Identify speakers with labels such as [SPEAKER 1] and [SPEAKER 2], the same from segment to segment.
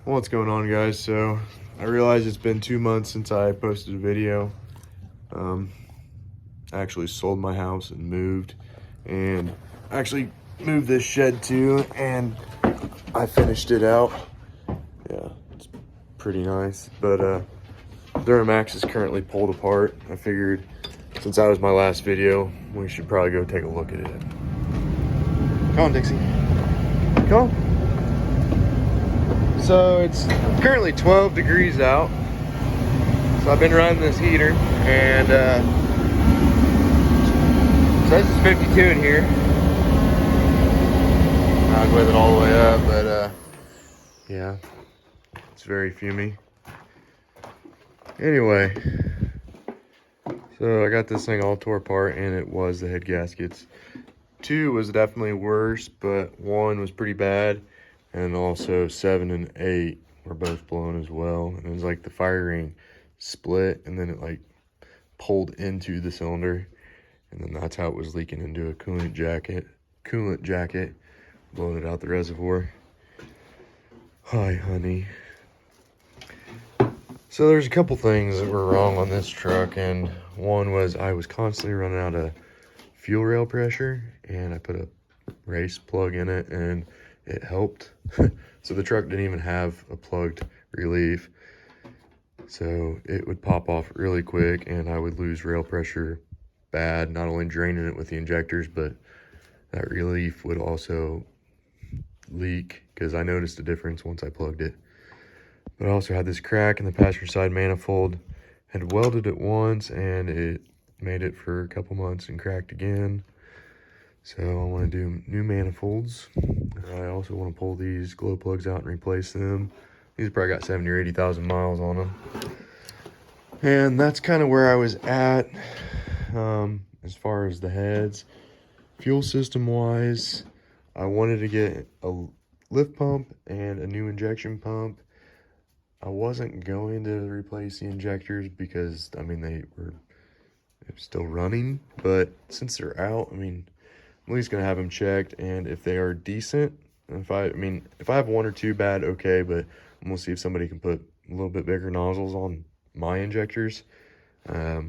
[SPEAKER 1] What's going on, guys? So I realize it's been 2 months since I posted a video. I actually sold my house and moved, and actually moved this shed too, and I finished it out. Yeah, it's pretty nice, but duramax is currently pulled apart. I figured since that was my last video, we should probably go take a look at it. Come on, Dixie. Come on. So it's currently 12 degrees out. So I've been running this heater, and says it's 52 in here. Not with it all the way up, but yeah, it's very fumy. Anyway, so I got this thing all tore apart, and it was the head gaskets. 2 was definitely worse, but 1 was pretty bad. And also 7 and 8 were both blown as well. And it was like the fire ring split, and then it like pulled into the cylinder, and then that's how it was leaking into a coolant jacket, blowing it out the reservoir. Hi, honey. So there's a couple things that were wrong on this truck, and one was I was constantly running out of fuel rail pressure, and I put a race plug in it, and it helped. So the truck didn't even have a plugged relief, so it would pop off really quick, and I would lose rail pressure bad, not only draining it with the injectors, but that relief would also leak, because I noticed a difference once I plugged it. But I also had this crack in the passenger side manifold. Had welded it once, and it made it for a couple months and cracked again. So I want to do new manifolds. I also want to pull these glow plugs out and replace them. These probably got 70 or 80,000 miles on them. And that's kind of where I was at as far as the heads. Fuel system wise, I wanted to get a lift pump and a new injection pump. I wasn't going to replace the injectors because, I mean, they were still running. But since they're out, I mean, I'm at least gonna have them checked, and if they are decent, if I have 1 or 2 bad, okay, but I'm gonna see if somebody can put a little bit bigger nozzles on my injectors. I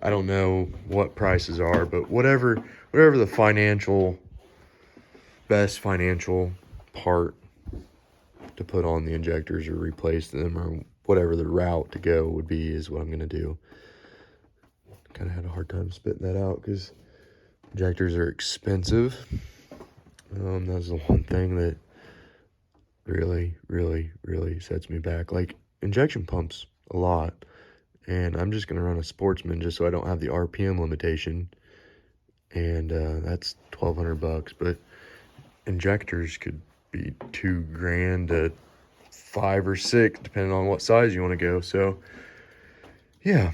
[SPEAKER 1] don't know what prices are, but whatever the best financial part to put on the injectors or replace them, or whatever the route to go would be, is what I'm gonna do. Kind of had a hard time spitting that out because injectors are expensive. That's the one thing that really, really, really sets me back. Like, injection pumps a lot, and I'm just gonna run a Sportsman just so I don't have the RPM limitation, and that's $1,200. But injectors could be $2,000 to $5,000 or $6,000, depending on what size you want to go. So yeah,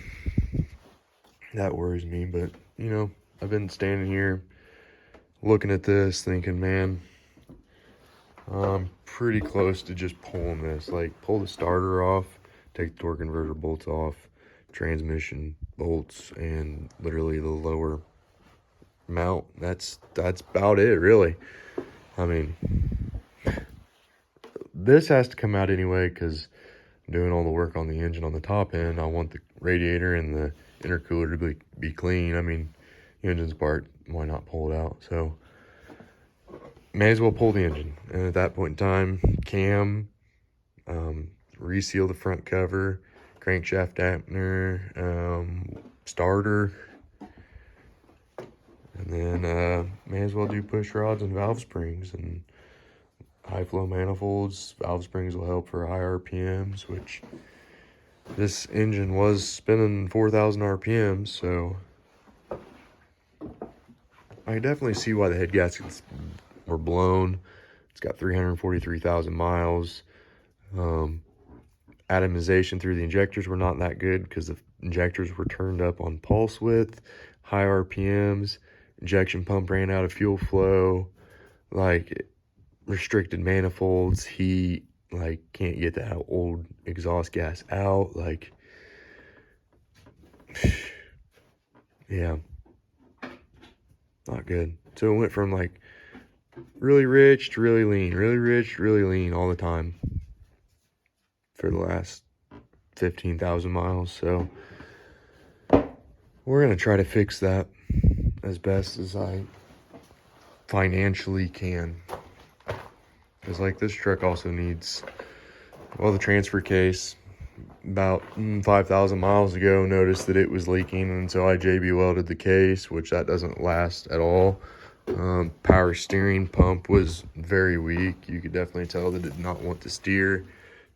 [SPEAKER 1] that worries me. But you know, I've been standing here looking at this thinking, man, I'm pretty close to just pulling this. Like, pull the starter off, take the torque converter bolts off, transmission bolts, and literally the lower mount. That's about it, really. I mean, this has to come out anyway because I'm doing all the work on the engine on the top end. I want the radiator and the intercooler to be clean. I mean, the engine's part, why not pull it out? So may as well pull the engine. And at that point in time, cam, reseal the front cover, crankshaft dampener, starter, and then may as well do push rods and valve springs. And high flow manifolds, valve springs will help for high RPMs, which this engine was spinning 4,000 RPMs, so I definitely see why the head gaskets were blown. It's got 343,000 miles. Atomization through the injectors were not that good because the injectors were turned up on pulse width, high RPMs. Injection pump ran out of fuel flow, like restricted manifolds, heat, like can't get that old exhaust gas out, like yeah, not good. So it went from like really rich to really lean, really rich, really lean all the time. for the last 15,000 miles. So we're going to try to fix that as best as I financially can. Because like this truck also needs, well, the transfer case. About 5,000 miles ago, noticed that it was leaking, and so I JB welded the case, which that doesn't last at all. Power steering pump was very weak. You could definitely tell that it did not want to steer.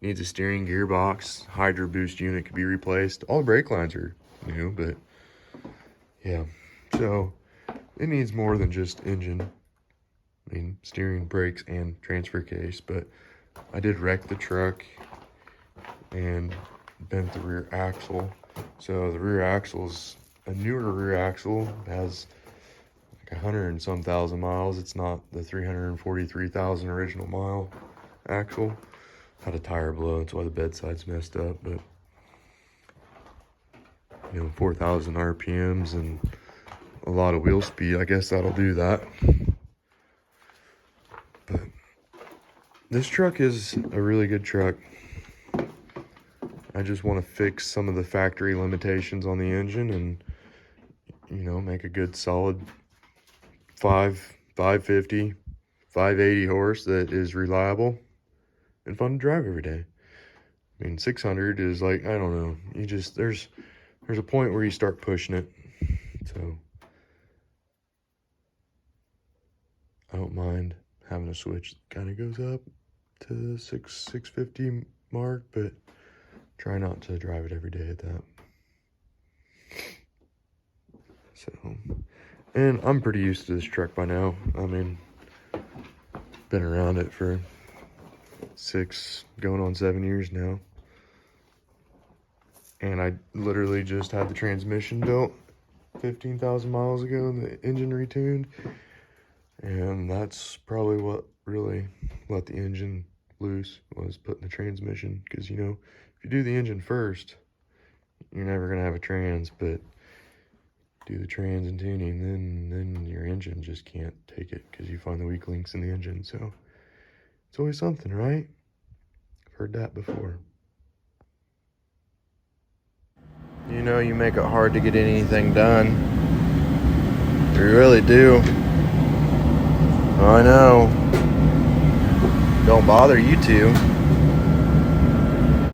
[SPEAKER 1] Needs a steering gearbox. Hydro boost unit could be replaced. All the brake lines are new, but yeah. So it needs more than just engine. I mean, steering, brakes, and transfer case. But I did wreck the truck and bent the rear axle. So the rear axle's a newer rear axle, has like 100 and some thousand miles. It's not the 343,000 original mile axle. Had a tire blow, that's why the bedside's messed up. But 4,000 RPMs and a lot of wheel speed, I guess that'll do that. But this truck is a really good truck. I just want to fix some of the factory limitations on the engine and, make a good solid 550, 580 horse that is reliable and fun to drive every day. I mean, 600 is like, I don't know. There's a point where you start pushing it. So I don't mind having a switch that kind of goes up to the 650 mark, but try not to drive it every day at that. So, and I'm pretty used to this truck by now. I mean, been around it for 6, going on 7 years now. And I literally just had the transmission built 15,000 miles ago and the engine retuned. And that's probably what really let the engine loose, was putting the transmission. Because, if you do the engine first, you're never going to have a trans, but do the trans and tuning, then your engine just can't take it because you find the weak links in the engine. So it's always something, right? I've heard that before. You make it hard to get anything done. You really do. I know. Don't bother you two.